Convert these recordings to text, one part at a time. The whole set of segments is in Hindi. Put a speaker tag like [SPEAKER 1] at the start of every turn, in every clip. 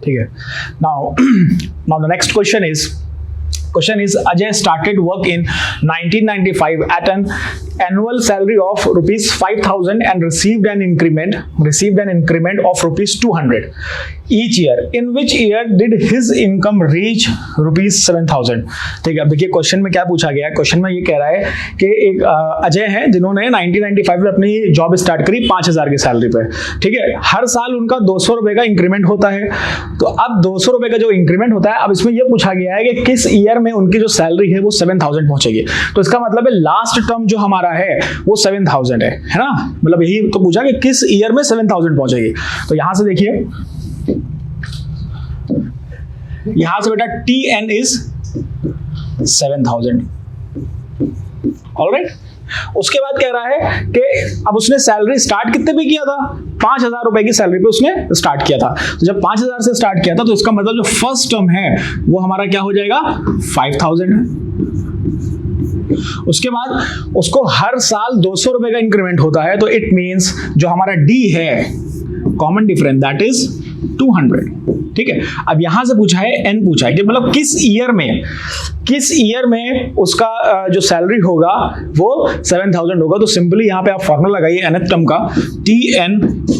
[SPEAKER 1] ठीक है. Now the next question is Ajay started work in 1995 at an annual salary of rupees 5,000 and received an increment of rupees 200 each year. In which year did his income reach rupees 7,000? ठीक है, अब देखिए क्वेश्चन में क्या पूछा गया है. क्वेश्चन में ये कह रहा है कि एक अजय है जिन्होंने 1995 में अपनी जॉब स्टार्ट करी 5,000 की सैलरी पे. ठीक है, हर साल उनका 200 रुपए का इंक्रीमेंट होता है. तो अब 200 रुपए का जो इंक्रीमेंट होता है, अब इसमें ये पूछा गया है कि किस ईयर में उनकी जो सैलरी है वो 7,000 पहुंचेगी. तो इसका मतलब है लास्ट टर्म जो हमारा है वो 7,000 है ना. मतलब यही तो पूछा कि किस ईयर में 7,000 पहुंचेगी. तो यहां से देखिए, यहां से बेटा TN इज 7,000. ऑलराइट. उसके बाद कह रहा है कि अब उसने सैलरी स्टार्ट कितने पे किया था? 5,000 रुपए की सैलरी पे उसने स्टार्ट किया था. तो जब 5,000 से स्टार्ट किया था तो इसका मतलब जो फर्स्ट टर्म है वो हमारा क्या हो जाएगा? 5,000 है. उसके बाद उसको हर साल 200 रुपए का इंक्रीमेंट होता है. तो इट मींस जो हमारा D है, कॉमन डिफरेंस, दैट इज 200. ठीक है. अब यहां से पूछा है N पूछा है कि मतलब किस ईयर में उसका जो सैलरी होगा वो 7,000 होगा. तो सिंपली यहां पे आप फॉर्मूला लगाइए nth टर्म का, TN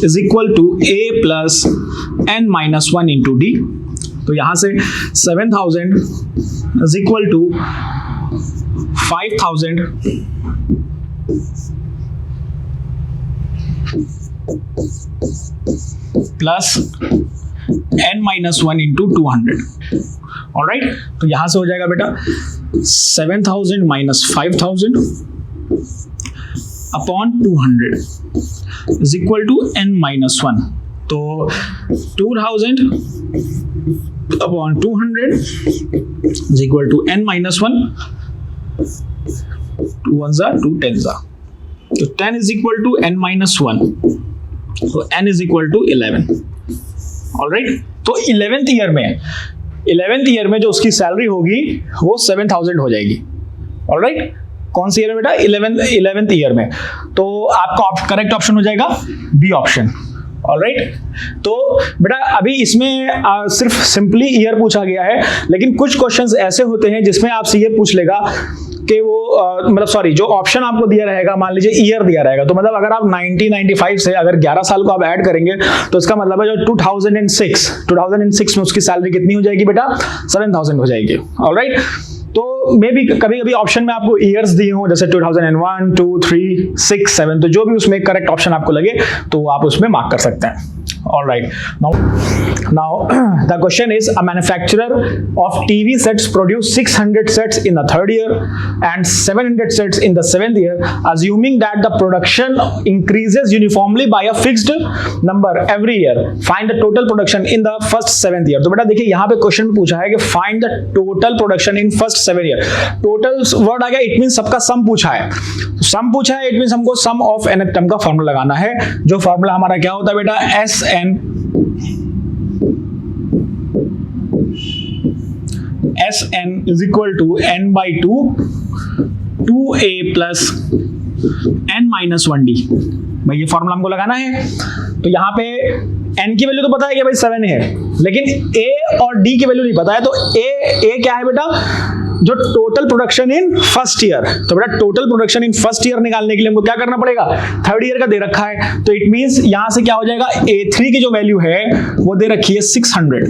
[SPEAKER 1] is equal to A plus N minus 1 into D. तो यहां से 7,000 is equal to 5,000 plus n minus 1 into 200. Alright. तो यहां से हो जाएगा बेटा 7,000 minus 5,000 upon 200 is equal to n minus 1. तो 2,000 upon 200 is equal to n minus 1. 2 ones are 2 tens are. तो 10 is equal to n minus 1. So n is equal to 11. Alright. तो 11th ईयर में जो उसकी सैलरी होगी वो 7,000 हो जाएगी. Alright. कौन सी ईयर में बेटा? 11th ईयर में. तो आपका करेक्ट ऑप्शन हो जाएगा बी ऑप्शन. ऑलराइट. तो बेटा अभी इसमें सिर्फ सिंपली ईयर पूछा गया है, लेकिन कुछ क्वेश्चंस ऐसे होते हैं जिसमें आपसे ये पूछ लेगा कि वो मतलब सॉरी, जो ऑप्शन आपको दिया रहेगा, मान लीजिए ईयर दिया रहेगा, तो मतलब अगर आप 1995 से अगर 11 साल को आप ऐड करेंगे तो इसका मतलब है जो 2006 में उसकी सैलरी कितनी हो जाएगी बेटा? 7,000 हो जाएगी. ऑलराइट. तो मे भी कभी कभी ऑप्शन में आपको ईयर्स दिए हो, जैसे 2001, 2, 3, 6, 7, तो जो भी उसमें करेक्ट ऑप्शन आपको लगे तो आप उसमें मार्क कर सकते हैं. All right. Now the question is, a manufacturer of TV sets produce 600 sets in the third year and 700 sets in the seventh year. Assuming that the production increases uniformly by a fixed number every year, find the total production in the first 7th year. तो बेटा देखिए यहाँ पे क्वेश्चन में पूछा है कि find the total production in first 7 year. Total word आ गया, इट मीन सबका सम पूछा है. सम पूछा है, इट मीन हमको सम ऑफ nth टर्म का फॉर्मूला लगाना है. जो फॉर्मूला हमारा क्या होता है बेटा? SN is equal to n by 2 2a plus n minus 1d. भाई ये फॉर्मूला हमको लगाना है. तो यहाँ पे n की वैल्यू तो पता है कि भाई 7 है, लेकिन a और d की वैल्यू नहीं पता है. तो a क्या है बेटा? जो total production in first year. तो बेटा total production in first year निकालने के लिए हमको क्या करना पड़ेगा? थर्ड ईयर का दे रखा है. तो इट मींस यहां से क्या हो जाएगा? A3 की जो वैल्यू है वो दे रखी है 600.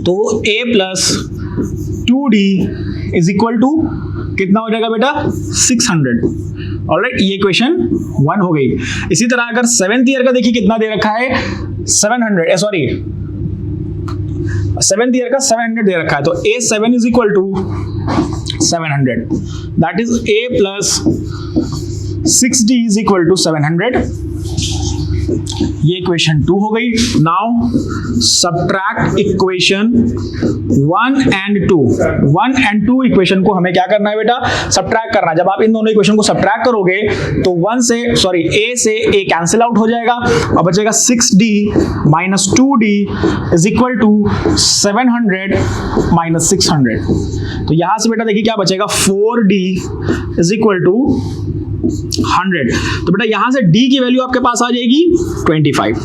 [SPEAKER 1] तो a plus 2d is equal to कितना हो जाएगा बेटा? 600. ऑलराइट. ये क्वेश्चन 1 हो गई. इसी तरह अगर 7th ईयर का देखिए कितना दे रखा है? 7th ईयर का 700 दे रखा है. तो A7 is equal to 700. That is A plus 6D is equal to 700. ये इक्वेशन 2 हो गई. Now subtract equation 1 and 2. 1 and 2 equation को हमें क्या करना है बेटा? सब्ट्रैक्ट करना है. जब आप इन दोनों इक्वेशन को सब्ट्रैक्ट करोगे तो A से A कैंसिल आउट हो जाएगा और बचेगा 6D minus 2D is equal to 700 minus 600. तो यहां से बेटा देखिए क्या बचेगा? 4D is equal to 100. तो बेटा यहां से D की वैल्यू आपके पास आ जाएगी 25.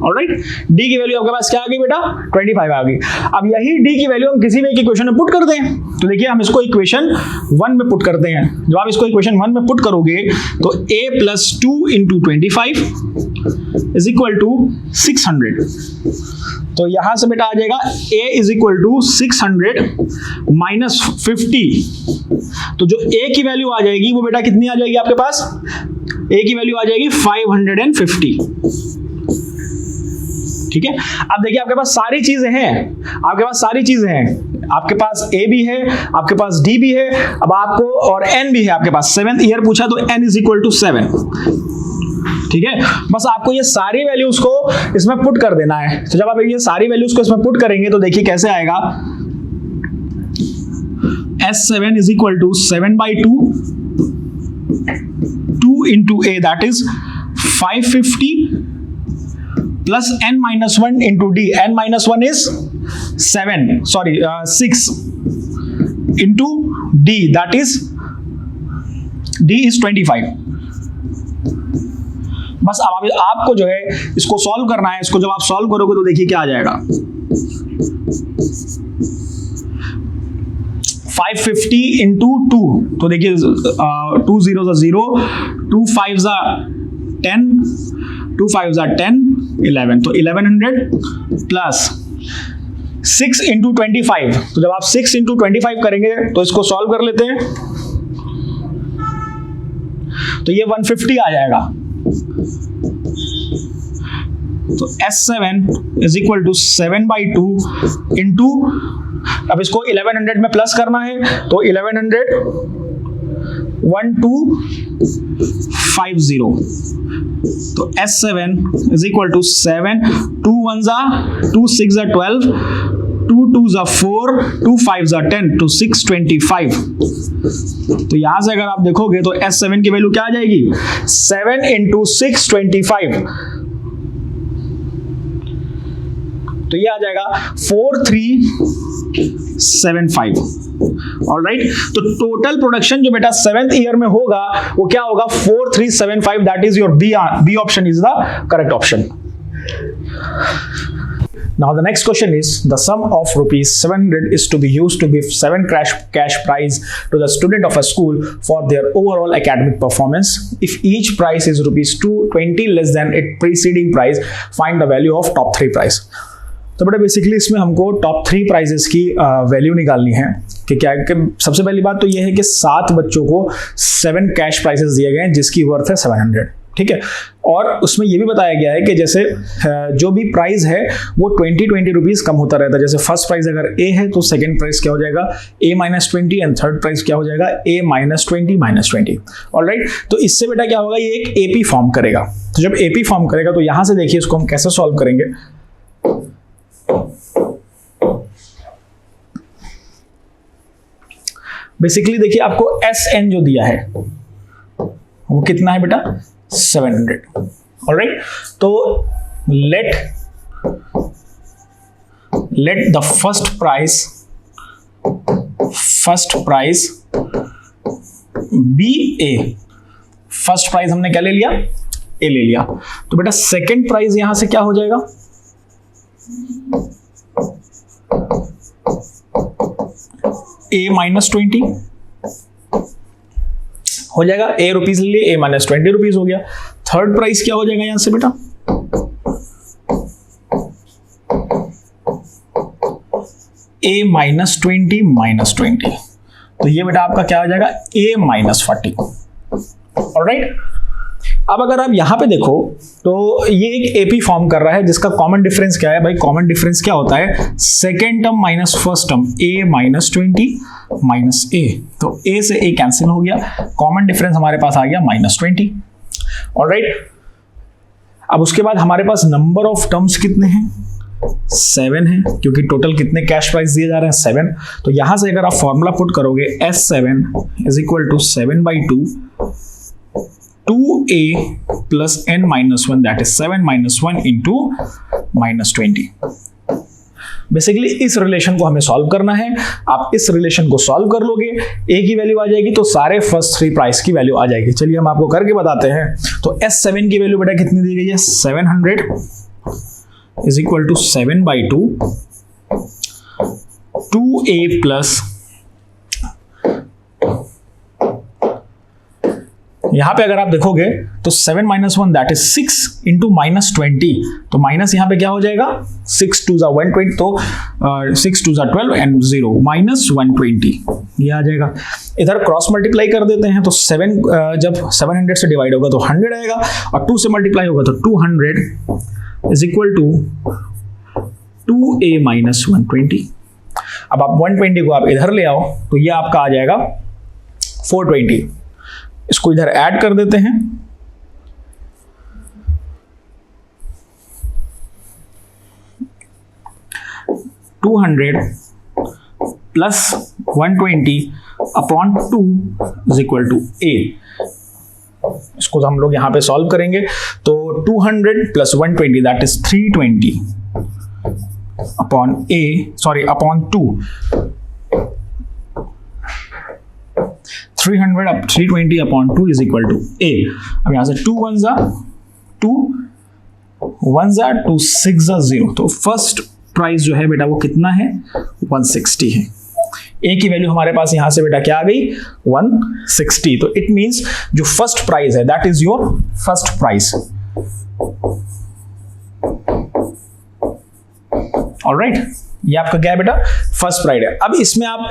[SPEAKER 1] ऑलराइट, डी की वैल्यू आपके पास क्या आ गई बेटा 25 आ गई। अब यही डी की वैल्यू हम किसी भी एक इक्वेशन में पुट कर दें, तो देखिए हम इसको इक्वेशन 1 में पुट करते हैं। जब आप इसको इक्वेशन 1 में पुट करोगे तो a + 2 × 25 = 600। तो यहां से बेटा आ जाएगा a = 600 - 50। तो जो a की वैल्यू आ जाएगी वो बेटा कितनी आ जाएगी आपके पास, a की वैल्यू आ जाएगी 550। ठीक है, अब देखिए आपके पास सारी चीजें हैं, आपके पास सारी चीजें हैं, आपके पास a भी है, आपके पास d भी है, अब आपको और n भी है आपके पास। 7th ईयर पूछा तो n = 7। ठीक है, बस आपको ये सारी वैल्यूज को इसमें पुट कर देना है। तो जब आप ये सारी वैल्यूज को इसमें पुट करेंगे तो देखिए कैसे आएगा, S7 = 7/2, 2 × a that is 550 plus n - 1 into d, n - 1 is 6 into d, that is d is 25। बस अब आपको जो है इसको सॉल्व करना है। इसको जब आप सॉल्व करोगे तो देखिए क्या आ जाएगा, 550 into 2, तो देखिए 2 0s are 0, 2 5s are 10, 2 5s are 10, 11, तो 1100 प्लस 6 into 25। तो जब आप 6 into 25 करेंगे तो इसको सॉल्व कर लेते हैं, तो ये 150 आ जाएगा। तो S7 = 7/2 इंटू, अब इसको 1100 में प्लस करना है तो 1100 1250। तो S7 = 7, 2 1s are 2, 6s are 12, 2 2s are 4, 2 5s are 10, तो 625। तो यहां से अगर आप देखोगे तो S7 की वैल्यू क्या आ जाएगी, 7 × 625, तो ये आ जाएगा 4375। ऑलराइट, तो टोटल प्रोडक्शन जो बेटा 7th ईयर में होगा वो क्या होगा, 4375। That is your B option is the correct option. Now the next question is, the sum of rupees 700 is to be used to give 7 cash prize to the student of a school for their overall academic performance. If each prize is rupees 220 less than its preceding prize, find the value of top 3 prize. तो बेटा बेसिकली इसमें हमको टॉप 3 प्राइजेस की वैल्यू निकालनी है कि क्या कि सबसे पहली बात तो ये है कि 7 बच्चों को 7 कैश प्राइजेस दिए गए हैं जिसकी वर्थ है 700। ठीक है, और उसमें ये भी बताया गया है कि जैसे जो भी प्राइस है वो 20 रुपीज़ कम होता रहता है। जैसे फर्स्ट प्राइस अगर A है तो सेकंड प्राइस क्या हो जाएगा, A - 20, एंड थर्ड प्राइस क्या हो जाएगा, A - 20 - 20। ऑलराइट, तो इससे बेटा क्या होगा, ये एक AP फॉर्म करेगा। तो जब AP फॉर्म करेगा तो यहाँ से देखिए इसको हम कैसे सॉल्व करेंगे। बेसिकली देखिए आपको SN जो दिया है वो कितना है बेटा, 700। ऑलराइट, तो let the first price be A। First price हमने क्या ले लिया, A ले लिया। तो बेटा सेकंड प्राइस यहां से क्या हो जाएगा, A - 20 हो जाएगा। A रुपीज ले लिए, A - 20 रुपीज हो गया। थर्ड प्राइस क्या हो जाएगा यहां से बेटा, A - 20 - 20, तो ये बेटा आपका क्या हो जाएगा, A - 40। ऑलराइट, अब अगर आप यहां पे देखो तो ये एक AP फॉर्म कर रहा है जिसका कॉमन डिफरेंस क्या है भाई, कॉमन डिफरेंस क्या होता है, second term minus first term, A - 20 minus A, तो A से A कैंसिल हो गया, कॉमन डिफरेंस हमारे पास आ गया -20। ऑलराइट, अब उसके बाद हमारे पास नंबर ऑफ टर्म्स कितने हैं, 7 है, क्योंकि टोटल कितने कैश प्राइस दिए जा रहे हैं, 7। तो यहां से अगर आप फॉर्मूला पुट करोगे S7 = 7/2 2A plus n - 1, that is 7 - 1 into -20। Basically इस रिलेशन को हमें सॉल्व करना है। आप इस रिलेशन को सॉल्व कर लोगे, A की वैल्यू आ जाएगी तो सारे फर्स्ट 3 प्राइस की वैल्यू आ जाएगी। चलिए हम आपको करके बताते हैं। तो S7 की वैल्यू बेटा कितनी दी गई है, 700 is equal to 7/2 2a plus, यहां पे अगर आप देखोगे तो 7 - 1 दैट इज 6 इंटू -20, तो माइनस यहां पे क्या हो जाएगा 6 2 ज़ा 120, तो 6 2 ज़ा 12 एंड 0 -120 ये आ जाएगा। इधर क्रॉस मल्टीप्लाई कर देते हैं तो 7 जब 700 से डिवाइड होगा तो 100 आएगा और 2 से मल्टीप्लाई होगा तो 200 इज इक्वल टू 2a - 120। अब आप 120 को आप इधर ले आओ तो ये आपका आ जाएगा 420, इसको इधर ऐड कर देते हैं, $200 plus 120 upon 2 is equal to a। इसको हम लोग यहां पे सॉल्व करेंगे तो 200 plus 120 that is 320 upon a, sorry upon 2, 300 अब 320 upon 2 is equal to a। अब यहां से 2 1 ज़ा 2 1 ज़ा 2 6 ज़ा 0, तो फर्स्ट प्राइस जो है बेटा वो कितना है 160 है। a की वैल्यू हमारे पास यहां से बेटा क्या आ गई 160, तो इट मींस जो फर्स्ट प्राइस है that is your first price. Alright, ये आपका क्या है बेटा फर्स्ट प्राइस है। अब इसमें आप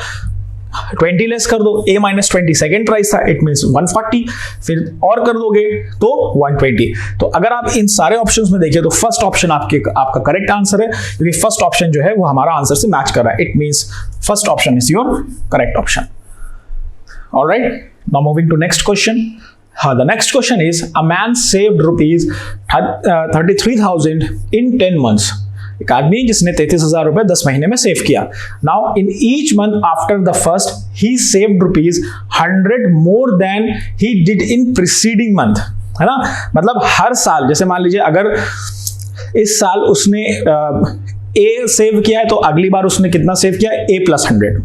[SPEAKER 1] 20 लेस कर दो, a - 20 सेकेंड प्राइस था, इट मींस 140, फिर और कर दोगे तो 120। तो अगर आप इन सारे ऑप्शंस में देखिए तो फर्स्ट ऑप्शन आपका करेक्ट आंसर है, क्योंकि फर्स्ट ऑप्शन जो है वो हमारा आंसर से मैच कर रहा है, it means first option is your correct option. Alright, now moving to next question. The next question is, a man saved rupees 33,000 in 10 months. एक आदमी जिसने 33,000 रुपए 10 महीने में सेव किया। Now in each month after the first he saved rupees 100 more than he did in preceding month, है ना। मतलब हर साल, जैसे मान लीजिए अगर इस साल उसने ए सेव किया है तो अगली बार उसने कितना सेव किया है a + 100,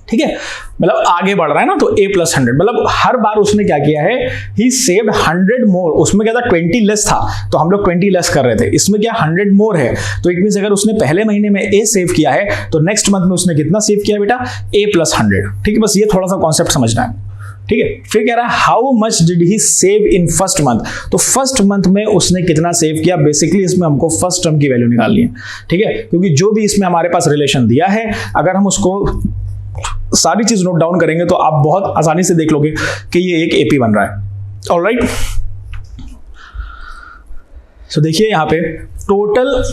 [SPEAKER 1] ठीक है, मतलब आगे बढ़ रहा है ना, तो a + 100 मतलब हर बार उसने क्या किया है ही सेव्ड 100 मोर। उसमें क्या था 20 लेस था तो हम लोग 20 लेस कर रहे थे, इसमें क्या 100 मोर है, तो इट मींस अगर उसने पहले महीने में a सेव किया है तो नेक्स्ट मंथ में उसने कितना सेव किया बेटा a + 100, ठीक है। बस ये थोड़ा सा कॉन्सेप्ट समझना है, ठीक है। फिर कह रहा है how much did he save in first month, तो फर्स्ट मंथ में उसने कितना सेव किया। बेसिकली इसमें हमको फर्स्ट टर्म की वैल्यू निकालनी है, ठीक है, क्योंकि जो भी इसमें हमारे पास रिलेशन दिया है अगर हम उसको सारी चीज नोट डाउन करेंगे तो आप बहुत आसानी से देख लोगे कि ये एक एपी बन रहा है। ऑलराइट, सो देखिए यहां पे टोटल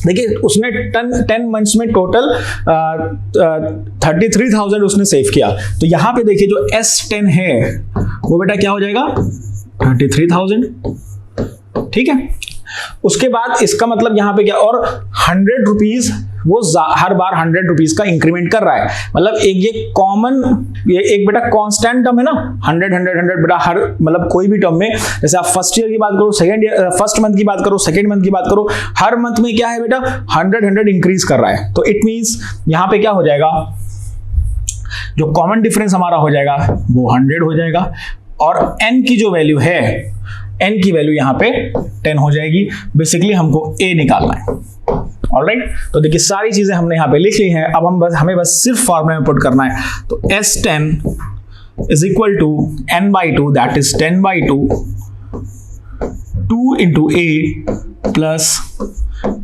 [SPEAKER 1] देखिए उसने 10 मंथ्स में टोटल 33,000 उसने सेव किया, तो यहां पे देखिए जो S10 है वो बेटा क्या हो जाएगा 33,000, ठीक है। उसके बाद इसका मतलब यहां पे क्या, और 100 रुपीज वो हर बार 100 रुपीज का इंक्रीमेंट कर रहा है, मतलब ये कॉमन, ये एक बेटा कांस्टेंट टर्म है ना, 100 100 100 बेटा हर, मतलब कोई भी टर्म में, जैसे आप फर्स्ट ईयर की बात करो, सेकंड ईयर फर्स्ट मंथ की बात करो, सेकंड मंथ की बात करो, हर मंथ में क्या है बेटा 100 100 इंक्रीज कर रहा है, तो इट मींस यहां पे क्या हो जाएगा, जो कॉमन डिफरेंस हमारा हो जाएगा वो 100 हो जाएगा, और n की जो वैल्यू है, n की वैल्यू यहां पे 10 हो जाएगी। बेसिकली हमको a निकालना है। ऑलराइट, तो देखिए सारी चीजें हमने यहाँ पे लिख ली हैं, अब हमें बस सिर्फ फॉर्मूला में पुट करना है, तो S10 is equal to n/2 that is 10/2 2 into a plus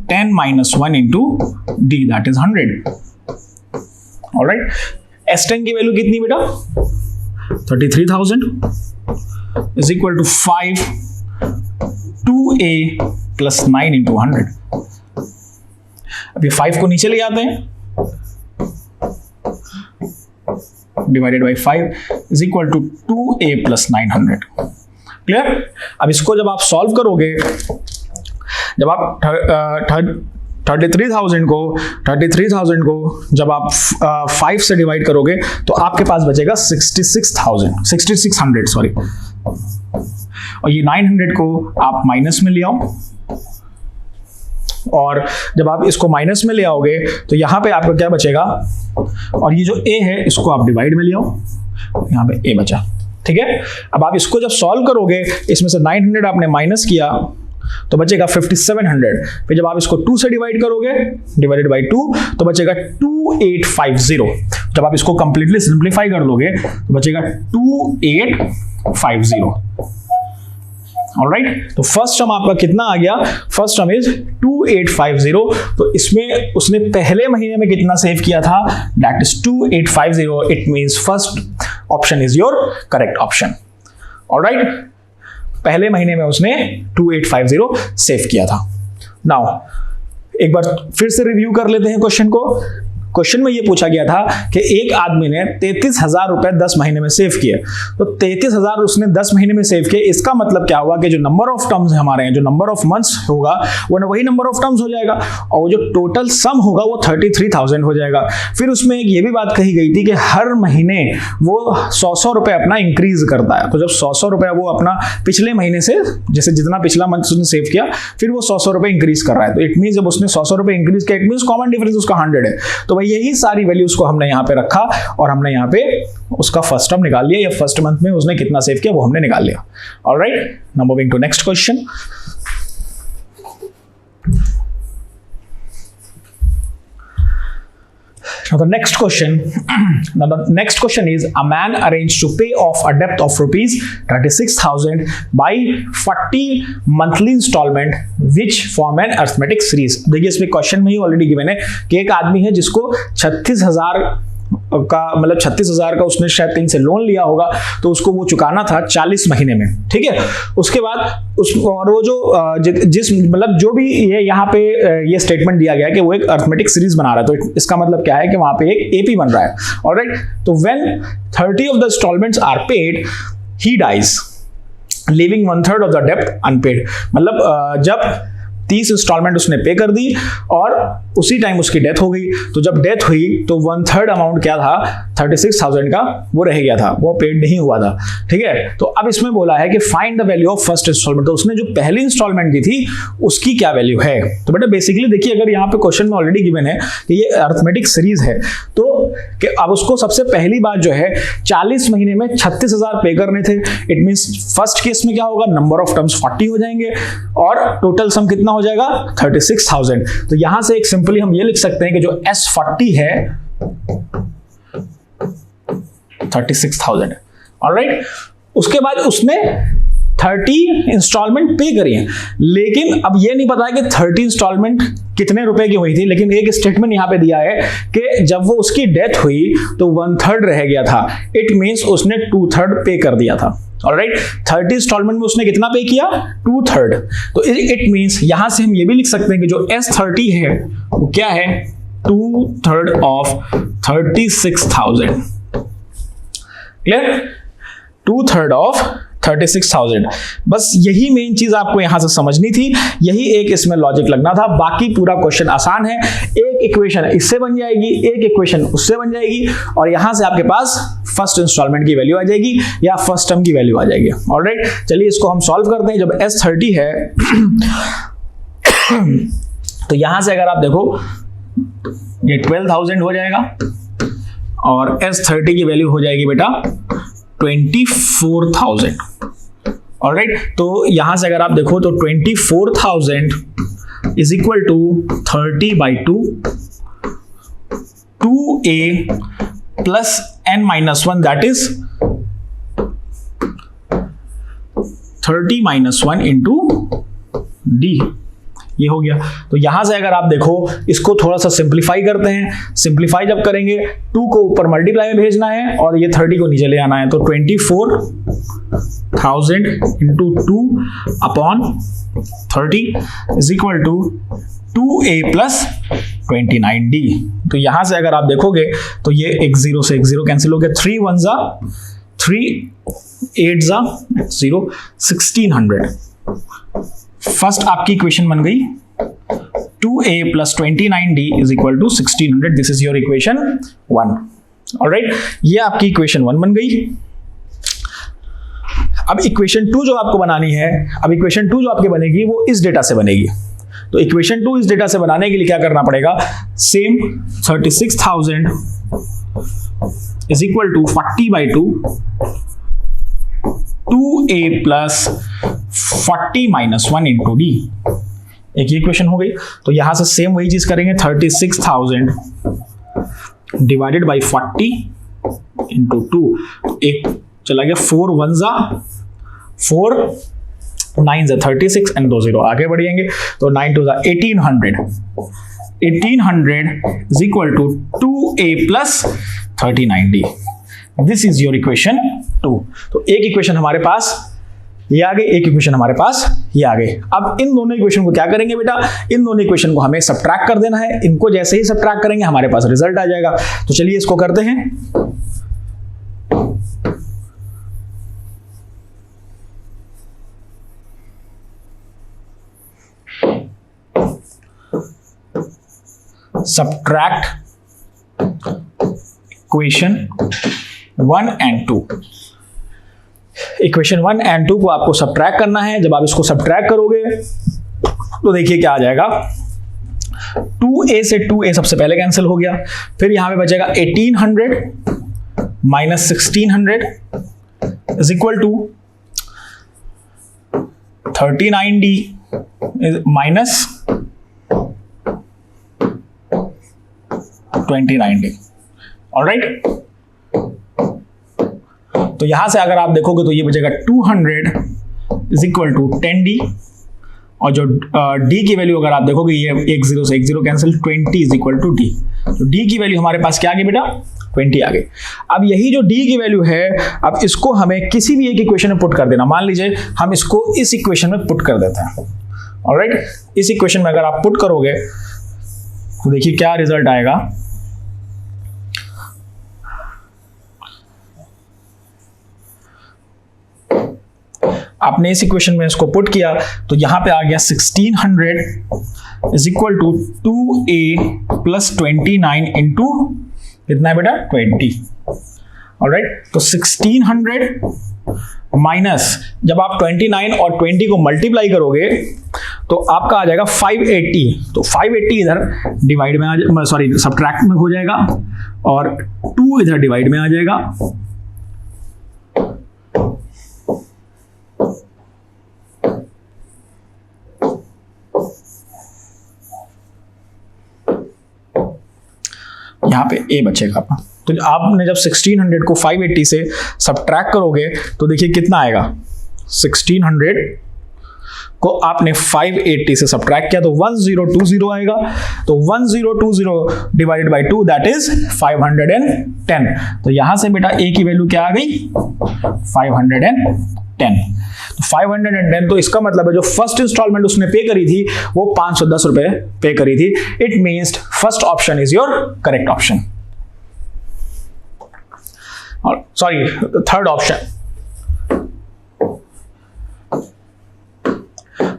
[SPEAKER 1] 10 - 1 into d that is 100। Alright, S10 की वैल्यू कितनी बेटा 33,000 is equal to 5 2a plus 9 into 100। अभी 5 को नीचे ले जाते हैं, divided by 5 is equal to 2a plus 900। Clear. अब इसको जब आप सॉल्व करोगे, जब आप 33,000 को जब आप 5 से डिवाइड करोगे तो आपके पास बचेगा 6600 सॉरी, और ये 900 को आप माइनस में ले आओ, और जब आप इसको माइनस में ले आओगे तो यहां पे आपका क्या बचेगा, और ये जो a है इसको आप डिवाइड में ले आओ, यहां पे a बचा, ठीक है। अब आप इसको जब सॉल्व करोगे, इसमें से 900 आपने माइनस किया तो बचेगा 5700। फिर जब आप इसको 2 से डिवाइड करोगे, डिवाइडेड बाई 2, तो बचेगा 2850। जब आप इसको कंप्लीटली सिंप्लीफाई कर लोगे तो बचेगा 2850। ऑलराइट, तो फर्स्ट टर्म आपका कितना आ गया? First term is 2850। तो इसमें उसने पहले महीने में कितना सेव किया था? That is 2850। It means first option is your correct option. Alright, पहले महीने में उसने 2850 सेव किया था। नाउ एक बार फिर से रिव्यू कर लेते हैं क्वेश्चन को। क्वेश्चन में ये पूछा गया था कि एक आदमी ने 33,000 रुपए 10 महीने में सेव किए। तो 33,000 उसने 10 महीने में सेव किए, इसका मतलब क्या हुआ कि जो नंबर ऑफ टर्म्स हमारे हैं, जो नंबर ऑफ मंथ्स होगा वो वही नंबर ऑफ टर्म्स हो जाएगा, और वो जो टोटल सम होगा वो 33,000 हो जाएगा। फिर उसमें एक ये भी बात कही गई थी कि हर महीने वो 100 रुपए अपना इंक्रीज करता है। तो जब 100 रुपए वो अपना पिछले महीने से, जैसे जितना पिछला मंथ उसने सेव किया, फिर वो 100 रुपए इंक्रीज कर रहा है। तो इट मीन जब उसने 100 रुपए इंक्रीज किया, इट मीन कॉमन डिफरेंस उसका 100 है। तो यही सारी वैल्यूज को हमने यहां पे रखा और हमने यहां पे उसका फर्स्ट टर्म निकाल लिया, या फर्स्ट मंथ में उसने कितना सेव किया वो हमने निकाल लिया। Alright, now moving to next question. Now the next question is, a man arranged to pay off a debt of rupees 36,000 by 40 monthly installment which form an arithmetic series। देखिए इसमें क्वेश्चन में ही ऑलरेडी गिवन है कि एक आदमी है जिसको 36,000 का, मतलब 36,000 का उसने शायद कहीं से लोन लिया होगा, तो उसको वो चुकाना था 40 महीने में। ठीक है, उसके बाद उस, और वो जो जिस मतलब जो भी ये यहाँ पे ये स्टेटमेंट दिया गया है कि वो एक अरिथमेटिक सीरीज बना रहा है, तो इसका मतलब क्या है कि वहां पे एक एपी बन रहा है। ऑलराइट, तो when 30 of the installments are paid, he dies leaving 1/3 of the डेब्ट अनपेड। मतलब जब 30 इंस्टॉलमेंट उसने पे कर दी और उसी टाइम उसकी डेथ हो गई, तो जब डेथ हुई तो 1/3 अमाउंट क्या था, 36,000 का, वो रह गया था, वो पेड नहीं हुआ था। ठीक है, तो अब इसमें बोला है कि find the value of first installment. तो उसने जो पहली इंस्टॉलमेंट दी थी उसकी क्या वैल्यू है। तो बेटा बेसिकली देखिए, अगर यहाँ पे क्वेश्चन में ऑलरेडी गिवन है कि ये अरिथमेटिक सीरीज है, तो कि अब उसको सबसे पहली बात जो है 40 महीने में 36,000 पे करने थे। इट मींस फर्स्ट केस में क्या होगा, नंबर ऑफ टर्म्स 40 हो जाएंगे और टोटल सम कितना हो जाएगा, 36,000। तो यहां से एक सिंपली हम ये लिख सकते हैं कि जो S40 है 36,000। ऑलराइट, उसके बाद उसने 30 इंस्टॉलमेंट पे करी है, लेकिन अब ये नहीं पता है कि 30 इंस्टॉलमेंट कितने रुपए की हुई थी। लेकिन एक स्टेटमेंट यहां पे दिया है कि जब वो उसकी डेथ हुई तो 1/3 रह गया था। इट मींस उसने 2/3 पे कर दिया था। ऑलराइट, 30 इंस्टॉलमेंट में उसने कितना पे किया, 2/3। तो इट मींस यहां से हम ये भी लिख सकते हैं कि जो S30 है वो क्या है, 2/3 ऑफ 36,000। Clear, 2/3 of 36,000। बस यही मेन चीज आपको यहां से समझनी थी, यही एक इसमें लॉजिक लगना था। बाकी पूरा क्वेश्चन आसान है। एक इक्वेशन इससे बन जाएगी, एक इक्वेशन उससे बन जाएगी, और यहां से आपके पास फर्स्ट इंस्टॉलमेंट की वैल्यू आ जाएगी या फर्स्ट टर्म की वैल्यू आ जाएगी। ऑलराइट, चलिए इसको हम सॉल्व करते हैं। जब S30 है तो यहां से अगर आप देखो ये 12,000 हो जाएगा और S30 की वैल्यू हो जाएगी बेटा 24,000। ऑलराइट, तो यहां से अगर आप देखो तो 24,000 is equal to 30/2 2a plus n-1, that is 30-1 into d। ये हो गया। तो यहां से अगर आप देखो इसको थोड़ा सा सिंप्लीफाई करते हैं। सिंप्लीफाई जब करेंगे 2 को ऊपर मल्टीप्लाई में भेजना है और ये 30 को नीचे ले आना है। तो 24,000 into 2/30 is equal to 2a plus 29d। तो यहां से अगर आप देखोगे तो ये एक 0 से एक 0 कैंसिल हो गया। 3 1 जा 3 8 जा 0 1600। फर्स्ट आपकी इक्वेशन बन गई 2a plus 29d is equal to 1600। This is your equation 1। Alright, ये आपकी इक्वेशन 1 बन गई। अब इक्वेशन 2 जो आपको बनानी है, अब इक्वेशन 2 जो आपकी बनेगी वो इस डेटा से बनेगी। तो इक्वेशन 2 इस डेटा से बनाने के लिए क्या करना पड़ेगा, same 36,000 is equal to 40/2 2a plus 40 minus 1 into d. एक ये इक्वेशन हो गई। तो यहां से सेम वही चीज करेंगे, 36,000 डिवाइडेड बाई 40 इंटू 2। एक चला गया 4 1 जा 4 9 जा 36 एंड 2 0 आगे बढ़ेंगे तो 9 2 जा 1800 is equal to 2a plus 39d। This is your equation 2। तो एक इक्वेशन हमारे पास ये आ गई, एक इक्वेशन हमारे पास ये आ गई। अब इन दोनों इक्वेशन को क्या करेंगे बेटा, इन दोनों इक्वेशन को हमें सब्ट्रैक्ट कर देना है। इनको जैसे ही सब्ट्रैक्ट करेंगे हमारे पास रिजल्ट आ जाएगा। तो चलिए इसको करते हैं। Subtract equation 1 and 2। Equation 1 and 2 को आपको सब्ट्रैक्ट करना है। जब आप इसको सब्ट्रैक्ट करोगे तो देखिए क्या आ जाएगा, 2a से 2a सबसे पहले कैंसिल हो गया, फिर यहां पे बचेगा 1800 minus 1600 is equal to 39d minus 29d। Alright, तो यहां से अगर आप देखोगे तो ये बचेगा 200 इज इक्वल टू 10d, और जो d की वैल्यू अगर आप देखोगे ये एक 0 से एक 0 cancel, 20 is equal to d। तो d की वैल्यू हमारे पास क्या आ गई बेटा, 20 आ गई। अब यही जो d की वैल्यू है, अब इसको हमें किसी भी एक इक्वेशन में पुट कर देना। मान लीजिए हम इसको इस इक्वेशन में पुट कर देते हैं। ऑलराइट, इस इक्वेशन में अगर आप पुट करोगे तो देखिए क्या रिजल्ट आएगा। आपने इस इक्वेशन में इसको पुट किया तो यहां पे आ गया 1600 is equal to 2a plus 29 into कितना है बेटा, 20। ऑलराइट, तो 1600 माइनस जब आप 29 और 20 को मल्टीप्लाई करोगे तो आपका आ जाएगा 580। तो 580 इधर डिवाइड में आ जाएगा, सॉरी सब्ट्रैक्ट में हो जाएगा, और 2 इधर डिवाइड में आ जाएगा। यहाँ पे a बचेगा आपका। तो आपने जब 1600 को 580 से सब्ट्रैक्ट करोगे तो देखिए कितना आएगा, 1600 को आपने 580 से सब्ट्रैक्ट किया तो 1020 आएगा। तो 1020 डिवाइडेड बाय 2 दैट इज 510। तो यहां से बेटा a की वैल्यू क्या आ गई, 510। तो 510, तो इसका मतलब है जो फर्स्ट इंस्टॉलमेंट उसने पे करी थी वो 510 रुपए पे करी थी। It means first option is your correct option, और sorry third option.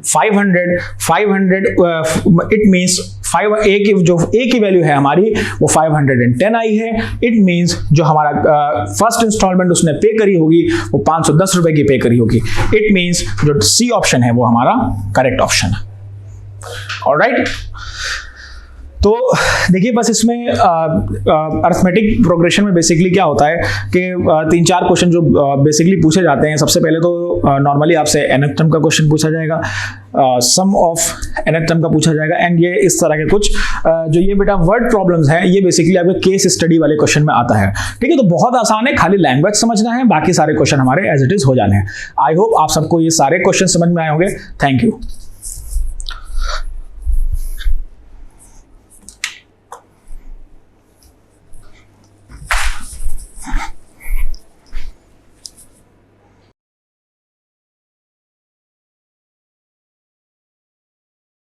[SPEAKER 1] 500 it means a की वैल्यू है हमारी वो 510 आई है। इट मीन्स जो हमारा फर्स्ट इंस्टॉलमेंट उसने पे करी होगी वो 510 रुपए की पे करी होगी। इट मीन्स जो सी ऑप्शन है वो हमारा करेक्ट ऑप्शन है। ऑलराइट, तो देखिए बस इसमें अरिथमेटिक प्रोग्रेशन में बेसिकली क्या होता है कि 3-4 क्वेश्चन जो बेसिकली पूछे जाते हैं। सबसे पहले तो नॉर्मली आपसे nth टर्म का क्वेश्चन पूछा जाएगा, सम ऑफ nth टर्म का पूछा जाएगा, एंड ये इस तरह के कुछ जो ये बेटा वर्ड प्रॉब्लम्स हैं ये बेसिकली आपके केस स्टडी वाले क्वेश्चन में आता है। ठीक है, तो बहुत आसान है, खाली लैंग्वेज समझना है, बाकी सारे क्वेश्चन हमारे एज इट इज हो जाने हैं। आई होप आप सबको ये सारे क्वेश्चन समझ में आए होंगे। Thank you.